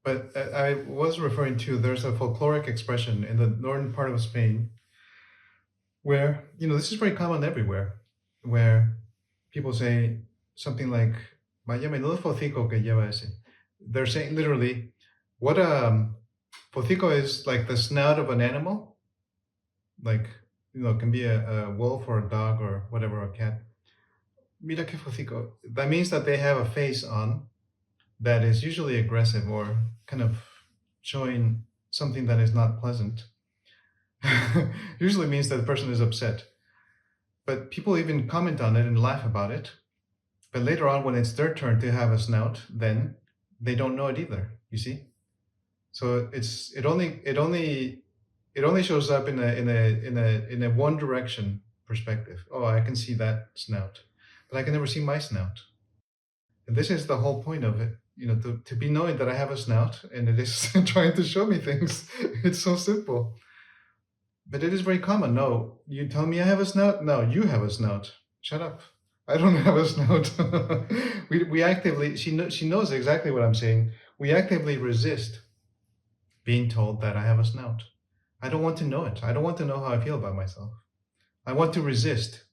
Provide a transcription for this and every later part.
But I was referring to, there's a folkloric expression in the northern part of Spain where, this is very common everywhere, where people say something like, vaya menudo focico que lleva ese. They're saying literally, what focico is like the snout of an animal, like, it can be a wolf or a dog or whatever, a cat. Mira que focico. That means that they have a face on that is usually aggressive or kind of showing something that is not pleasant. Usually means that the person is upset. But people even comment on it and laugh about it. But later on, when it's their turn to have a snout, then they don't know it either. You see, so it only shows up in a one direction perspective. Oh, I can see that snout, but I can never see my snout. And this is the whole point of it. To be knowing that I have a snout and it is trying to show me things. It's so simple. But it is very common. No, you tell me I have a snout. No, you have a snout. Shut up. I don't have a snout. we actively. She knows exactly what I'm saying. We actively resist being told that I have a snout. I don't want to know it. I don't want to know how I feel about myself. I want to resist,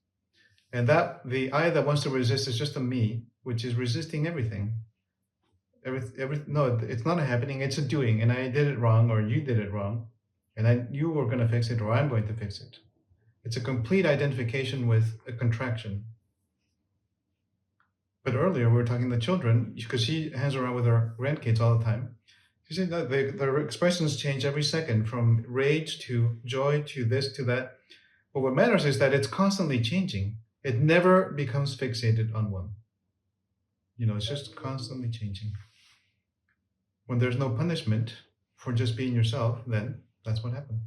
and that the I that wants to resist is just a me, which is resisting everything. No, it's not a happening. It's a doing, and I did it wrong, or you did it wrong, and you were going to fix it, or I'm going to fix it. It's a complete identification with a contraction. But earlier we were talking to children, because she hangs around with her grandkids all the time. She said that their expressions change every second, from rage to joy to this to that. But what matters is that it's constantly changing. It never becomes fixated on one. It's just constantly changing. When there's no punishment for just being yourself, then that's what happens.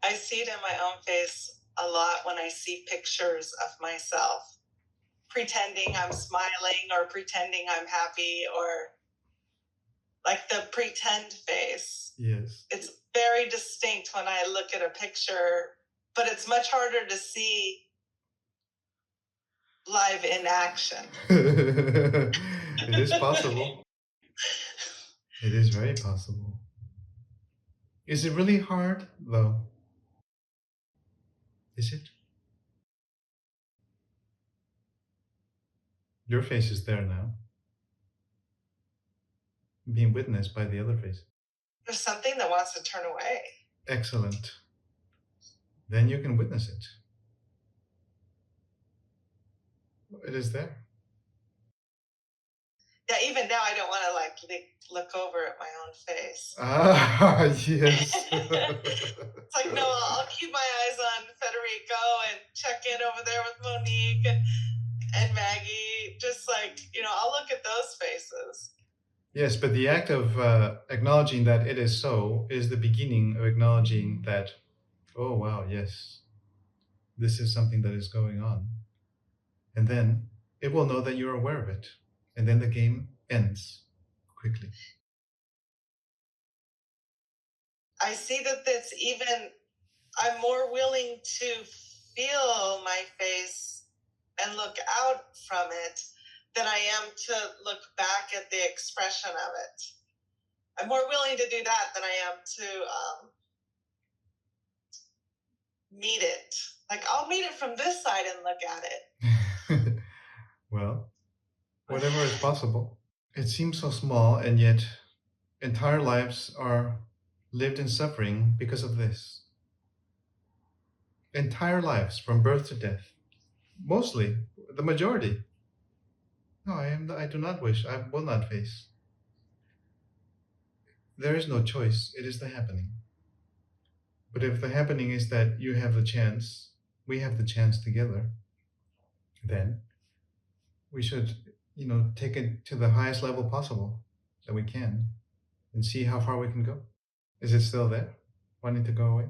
I see it in my own face a lot when I see pictures of myself pretending I'm smiling or pretending I'm happy, or like the pretend face. Yes. It's very distinct when I look at a picture, but it's much harder to see live in action. It is possible. It is very possible. Is it really hard, though? Is it? Your face is there now, being witnessed by the other face. There's something that wants to turn away. Excellent. Then you can witness it. It is there. Yeah, even now I don't want to look over at my own face. Ah, yes. It's like, no, I'll keep my eyes on Federico and check in over there with Monique and Maggie. Just I'll look at those faces. Yes, but the act of acknowledging that it is so is the beginning of acknowledging that, oh, wow, yes, this is something that is going on. And then it will know that you're aware of it. And then the game ends quickly. I see that I'm more willing to feel my face and look out from it than I am to look back at the expression of it. I'm more willing to do that than I am to meet it. Like, I'll meet it from this side and look at it. Well, whatever is possible. It seems so small, and yet entire lives are lived in suffering because of this. Entire lives, from birth to death. Mostly, the majority. No, I do not wish. I will not face. There is no choice. It is the happening. But if the happening is that you have the chance, we have the chance together, then we should, take it to the highest level possible that we can and see how far we can go. Is it still there, wanting to go away?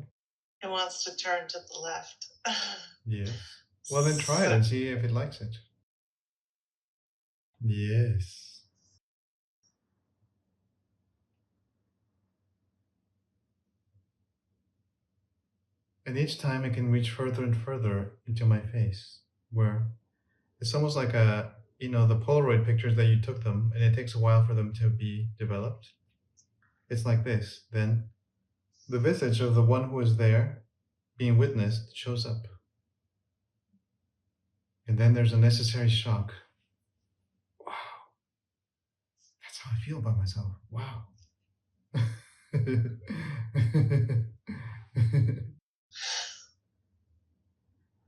It wants to turn to the left. Yes. Well, then try it and see if it likes it. Yes. And each time I can reach further and further into my face, where it's almost like the Polaroid pictures that you took them, and it takes a while for them to be developed. It's like this. Then the visage of the one who is there, being witnessed, shows up. And then there's a necessary shock. Wow, that's how I feel about myself. Wow.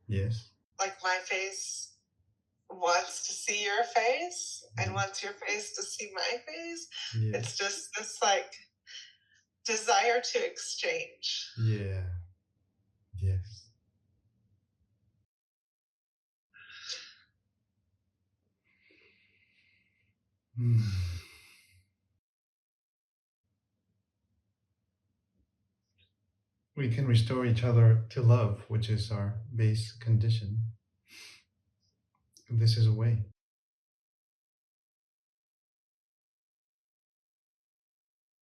Yes. Like my face wants to see your face and wants your face to see my face. Yeah. It's just this like desire to exchange. Yeah. Yes. Hmm. We can restore each other to love, which is our base condition. This is a way.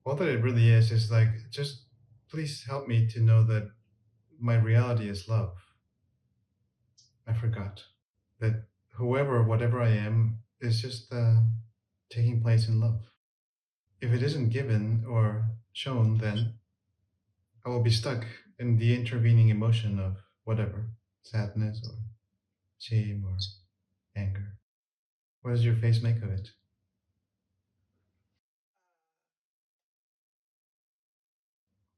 All that it really is like, just please help me to know that my reality is love. I forgot that whoever, whatever I am, is just taking place in love. If it isn't given or shown, then I will be stuck in the intervening emotion of whatever, sadness or shame or anger. What does your face make of it?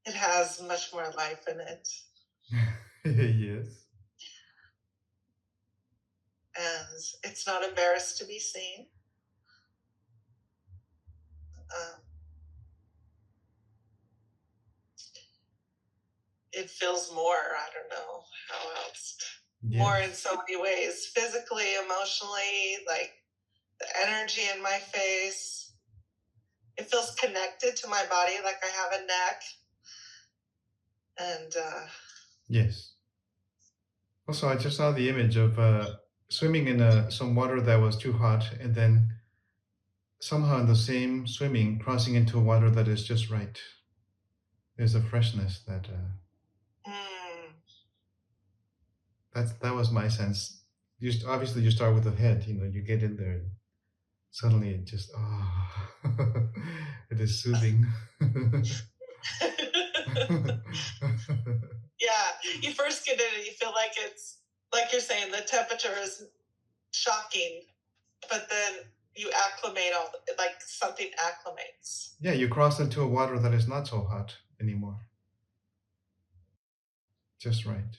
It has much more life in it. Yes. And it's not embarrassed to be seen. It feels more, I don't know how else, more in so many ways, physically, emotionally, like the energy in my face. It feels connected to my body, like I have a neck. And yes. Also, I just saw the image of swimming in some water that was too hot, and then somehow in the same swimming, crossing into water that is just right. There's a freshness that that was my sense. Obviously you start with the head. You get in there, and suddenly it just it is soothing. yeah, you first get in and you feel like it's like you're saying the temperature is shocking, but then you acclimate like something acclimates. Yeah, you cross into a water that is not so hot anymore. Just right.